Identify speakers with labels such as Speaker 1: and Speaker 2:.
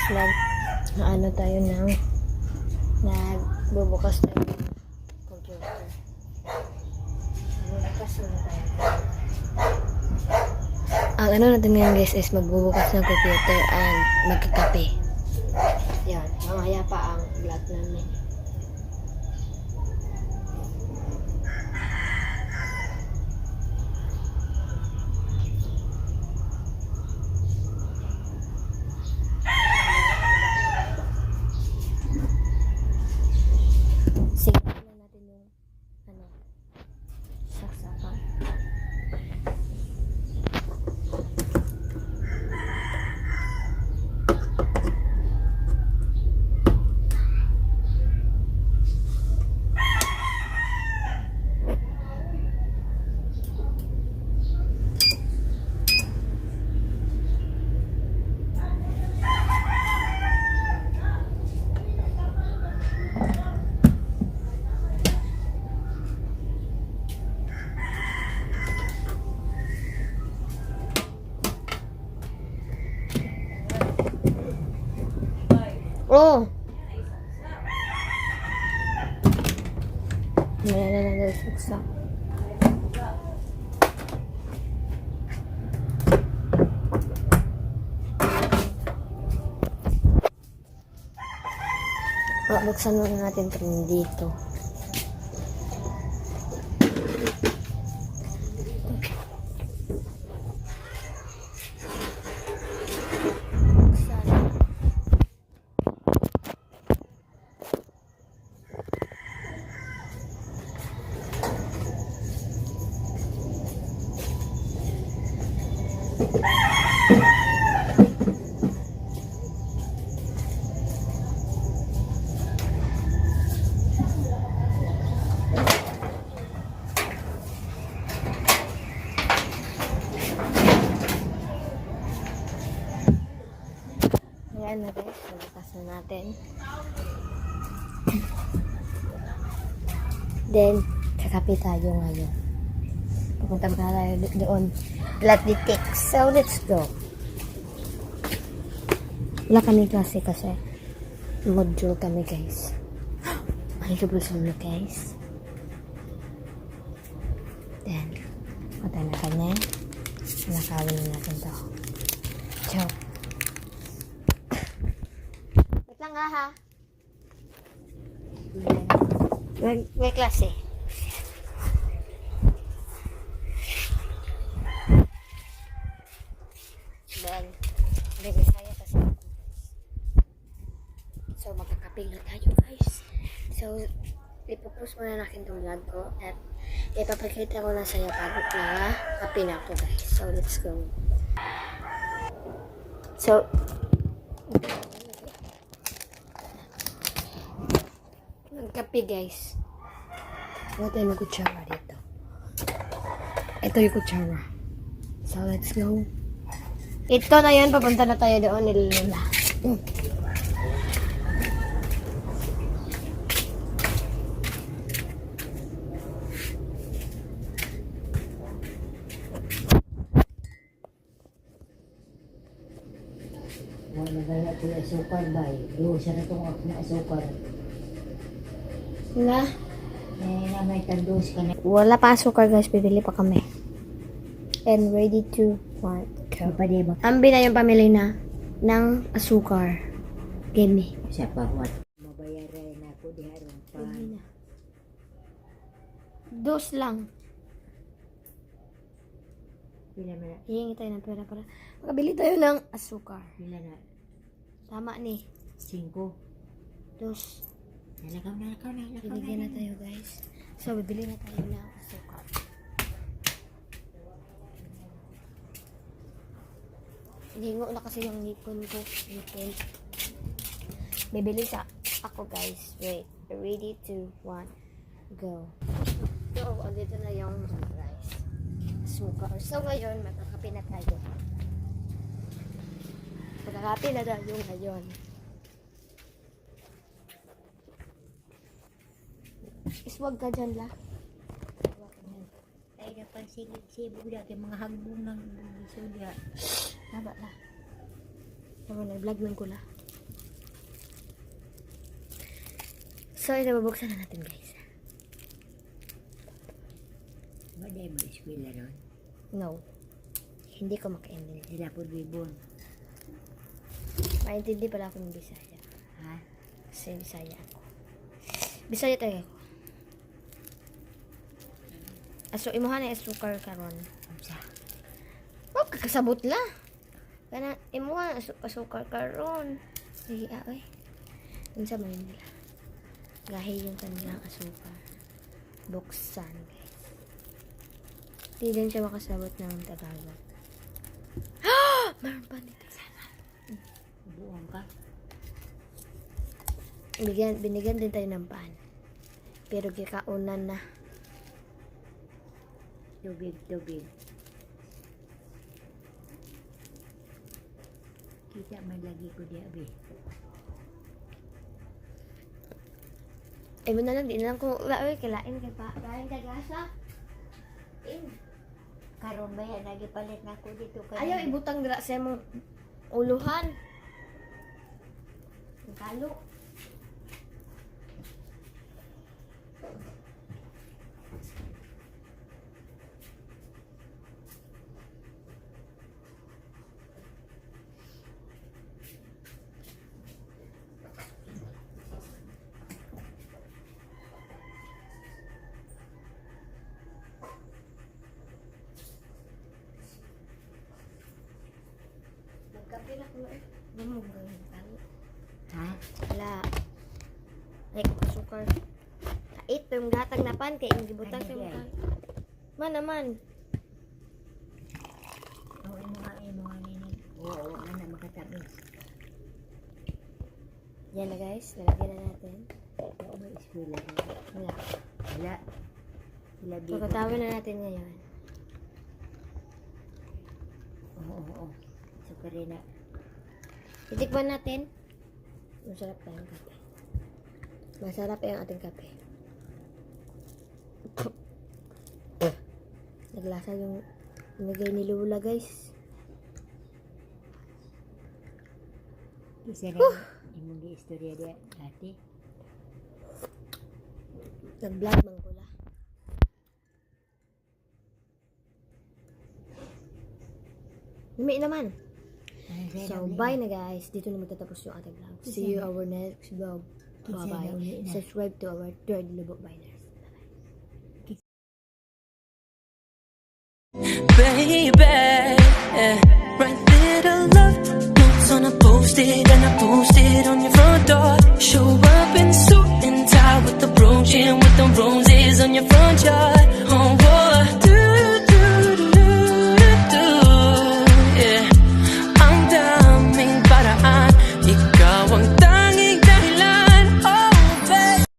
Speaker 1: ano tayo ng nagbubukas tayo ng computer. Nagbubukas na tayo. Ang ano natin ngayon guys is magbubukas ng computer and magkakape. Yan, mamaya pa ang vlog namin. Sigawan na natin yung saksakan. Oh! Wala na nagsaksak. Buksan muna natin ito dito. Ayan na guys, nalakas na natin. Then, kakape tayo ngayon. Pupunta na tayo doon. Latex. So, let's go. Wala kami klase kasi module kami guys. Makikipul solo guys. Then, patay na kanya. Nakawin na natin to. Ciao. Wait lang ha. May klase. Then, baby saya kasi. So, magkakape na tayo guys. So, ipopost muna natin itong vlog ko at ipapakita ko na sa iyo pag kape na ako guys. So, let's go. So, nagkape guys. Wala tayo ng kutsara dito. Ito yung kutsara. So, let's go. Ito na yun. Papunta na tayo doon. Nililula.
Speaker 2: Wala gaya ito yung asukar ba eh. Siya na itong ako na asukar.
Speaker 1: Na?
Speaker 2: Na may tandos ka na.
Speaker 1: Wala pa asukar guys. Bibili pa kami. And ready to want go.
Speaker 2: Pa di ba?
Speaker 1: Ambi na yung pamili na ng asukar. Give me.
Speaker 2: Siya pa what? Mabayaran na ako di haron pa.
Speaker 1: Dos lang.
Speaker 2: Pila na?
Speaker 1: Hihingi tayo ng pera para makabili tayo ng asukar.
Speaker 2: Pila na?
Speaker 1: Tama ni.
Speaker 2: 5.
Speaker 1: Dos.
Speaker 2: Nalakaw na.
Speaker 1: Binigyan na tayo guys. So, bibili na tayo ng asukar. Hingo na kasi yung ngipon ko. Bibili sa ako guys. Wait. Ready to one. Go. So, dito na yung rice. Asukar. So, ngayon, magkakape na tayo. Magkakape na tayo ngayon. Iswag ka dyan la.
Speaker 2: Ay, dapat sigit-sibog dati mga hagbong ng isudya.
Speaker 1: Tama la. Tama na, vlog lang ko la. So, ito, bubuksan na natin, guys.
Speaker 2: Maday mo eskwela ron.
Speaker 1: No. Hindi ko makaintindi.
Speaker 2: Sila po bibon.
Speaker 1: Maintindi pala ako ng Bisaya.
Speaker 2: Ha?
Speaker 1: Kasi Bisaya ako. Bisaya tayo ako. Aso, imuha na asukar karon.
Speaker 2: Amsa.
Speaker 1: Oh, kakasabot la. Kana, imuha na asukar karon. Sige, ay. Unsa man nila. Gahi yung kanilang asukar. Buksan, guys. Hindi din siya makasabot ng Tagalog. Meron pa dito sana.
Speaker 2: Buong ka.
Speaker 1: Binigyan din tayo ng pan. Pero kikaunan na.
Speaker 2: Tubig. Kita man lagi ko di abi.
Speaker 1: Eh, mo na lang, di na lang ko, uy, kilain kay pa. Kain ka gasa.
Speaker 2: Karon ba yan, nagipalit na ako dito.
Speaker 1: Ayaw, ibutang dira sa mong uluhan. Ang kalo. Magkape na ko eh. Gamog gawin kalo.
Speaker 2: Ha?
Speaker 1: Wala. Like, sukar. Ito yung gatag na pan kay yung gibutang sa mukha. Man naman.
Speaker 2: Oo, imo nga nini. Oo, ana makatabi.
Speaker 1: Yan na guys, nalagyan na natin.
Speaker 2: Oo, may eskwela ron.
Speaker 1: Wala.
Speaker 2: Wala. Sila bibon.
Speaker 1: Pagkatawin na natin ngayon.
Speaker 2: Oo. Sukari na.
Speaker 1: Titikman natin. Masarap pa yung kape. Masarap yung ating kape. Naglasa yung nilagay ni Lula, guys.
Speaker 2: Isa na imong giistorya dia dati.
Speaker 1: Nag-vlog man ko la. Lumi naman. So, bye na guys. Dito na magtatapos yung ating vlog. See you our next vlog. Bye-bye. Subscribe to our third Lubok Biner.